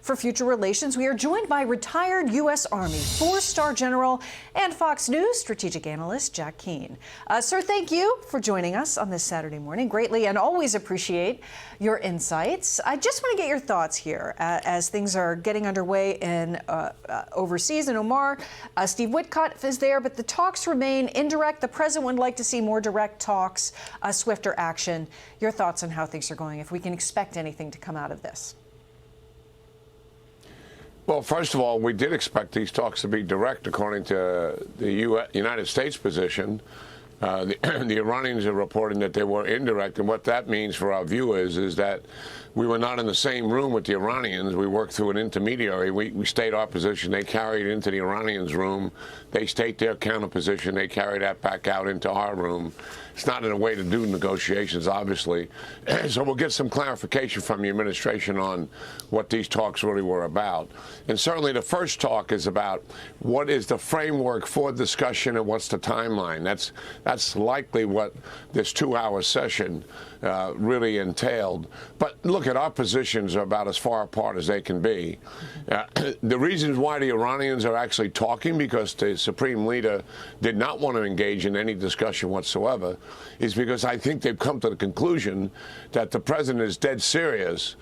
for future relations. We are joined by retired U.S. Army 4-star General and Fox News strategic analyst Jack Keane. Sir, thank you for joining us on this Saturday morning. Greatly and always appreciate your insights. I just want to get your thoughts here as things are getting underway in overseas in Oman. Steve Witkoff is there, but the talks remain indirect. The president would like to see more direct talks, swifter action. Your thoughts on how things are going, if we can expect anything to come out of this? Well, first of all, we did expect these talks to be direct, according to the United States position. The Iranians are reporting that they were indirect, and what that means for our viewers is that we were not in the same room with the Iranians. We worked through an intermediary. We stayed our position. They carried it into the Iranians' room. They stayed their counter position. They carried that back out into our room. It's not in a way to do negotiations, obviously. So we'll get some clarification from the administration on what these talks really were about. And certainly the first talk is about what is the framework for discussion and what's the timeline. That's likely what this 2-hour session really entailed. But look, at our positions are about as far apart as they can be. The reasons why the Iranians are actually talking, because the supreme leader did not want to engage in any discussion whatsoever, is because I think they've come to the conclusion that the president is dead serious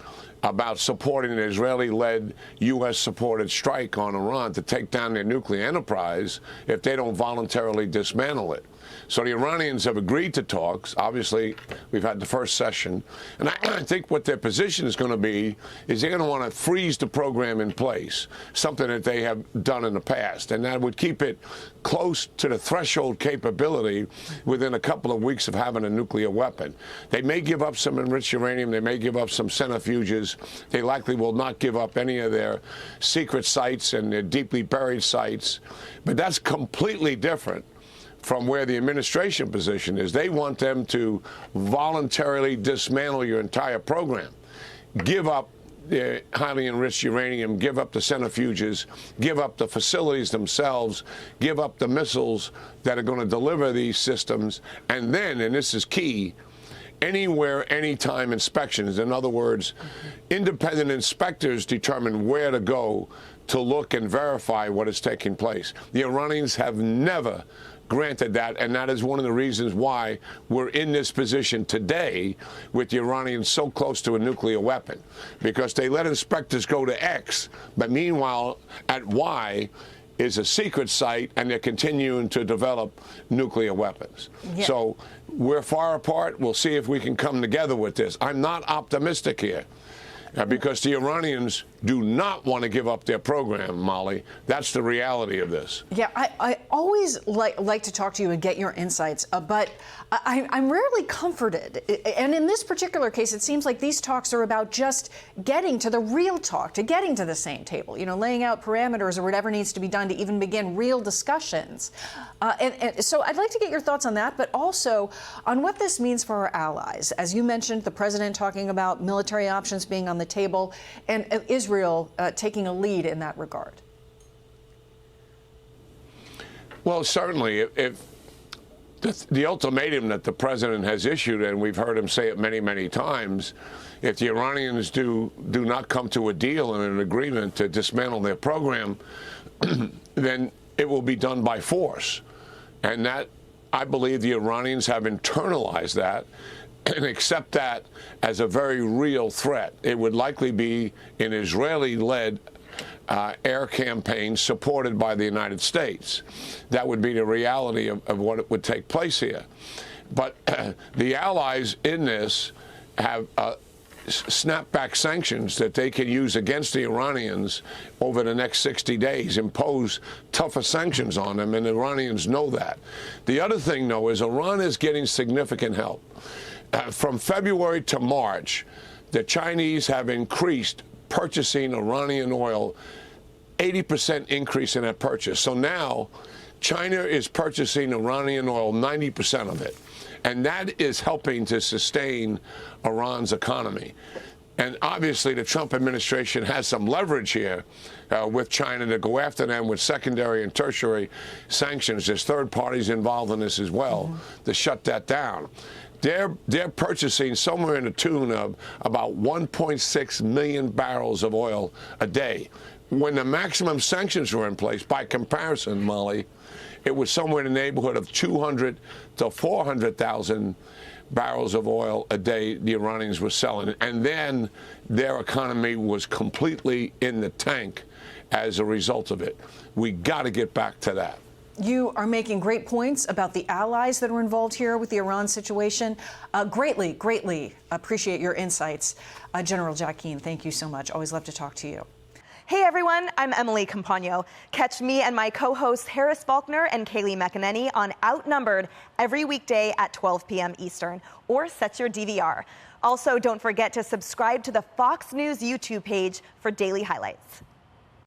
about supporting an Israeli-led, U.S.-supported strike on Iran to take down their nuclear enterprise if they don't voluntarily dismantle it. So the Iranians have agreed to talks. Obviously, we've had the first session. And I think what their position is going to be is they're going to want to freeze the program in place, something that they have done in the past. And that would keep it close to the threshold capability within a couple of weeks of having a nuclear weapon. They may give up some enriched uranium. They may give up some centrifuges. They likely will not give up any of their secret sites and their deeply buried sites. But that's completely different from where the administration position is. They want them to voluntarily dismantle your entire program, give up the highly enriched uranium, give up the centrifuges, give up the facilities themselves, give up the missiles that are going to deliver these systems, and then, and this is key, anywhere, anytime inspections. In other words, independent inspectors determine where to go to look and verify what is taking place. The Iranians have never granted that, and that is one of the reasons why we're in this position today with the Iranians so close to a nuclear weapon, because they let inspectors go to X, but meanwhile at Y is a secret site, and they're continuing to develop nuclear weapons. Yeah. So we're far apart. We'll see if we can come together with this. I'm not optimistic here. Because the Iranians do not want to give up their program, Molly. That's the reality of this. Yeah, I always like to talk to you and get your insights, but I'm rarely comforted. And in this particular case, it seems like these talks are about just getting to the real talk, to getting to the same table, you know, laying out parameters or whatever needs to be done to even begin real discussions. And so I'd like to get your thoughts on that, but also on what this means for our allies. As you mentioned, the president talking about military options being on the table, and Israel taking a lead in that regard. Well, certainly, if the ultimatum that the president has issued, and we've heard him say it many, many times, if the Iranians do not come to a deal and an agreement to dismantle their program, then it will be done by force. And that, I believe the Iranians have internalized that and accept that as a very real threat. It would likely be an Israeli-led air campaign supported by the United States. That would be the reality of what would take place here. But the allies in this have snapback sanctions that they can use against the Iranians over the next 60 days, impose tougher sanctions on them, and the Iranians know that. The other thing, though, is Iran is getting significant help. From February to March, the Chinese have increased purchasing Iranian oil, 80% increase in that purchase. So now China is purchasing Iranian oil, 90% of it. And that is helping to sustain Iran's economy. And obviously the Trump administration has some leverage here with China to go after them with secondary and tertiary sanctions. There's third parties involved in this as well to shut that down. they're purchasing somewhere in the tune of about 1.6 million barrels of oil a day. When the maximum sanctions were in place, by comparison, Molly, it was somewhere in the neighborhood of 200 to 400,000 barrels of oil a day the Iranians were selling. And then their economy was completely in the tank as a result of it. We got to get back to that. You are making great points about the allies that are involved here with the Iran situation. Greatly appreciate your insights. General Jack Keane, thank you so much. Always love to talk to you. Hey everyone, I'm Emily Campagno. Catch me and my co-hosts Harris Faulkner and Kaylee McEnany on Outnumbered every weekday at 12 p.m. Eastern, or set your DVR. Also, don't forget to subscribe to the Fox News YouTube page for daily highlights.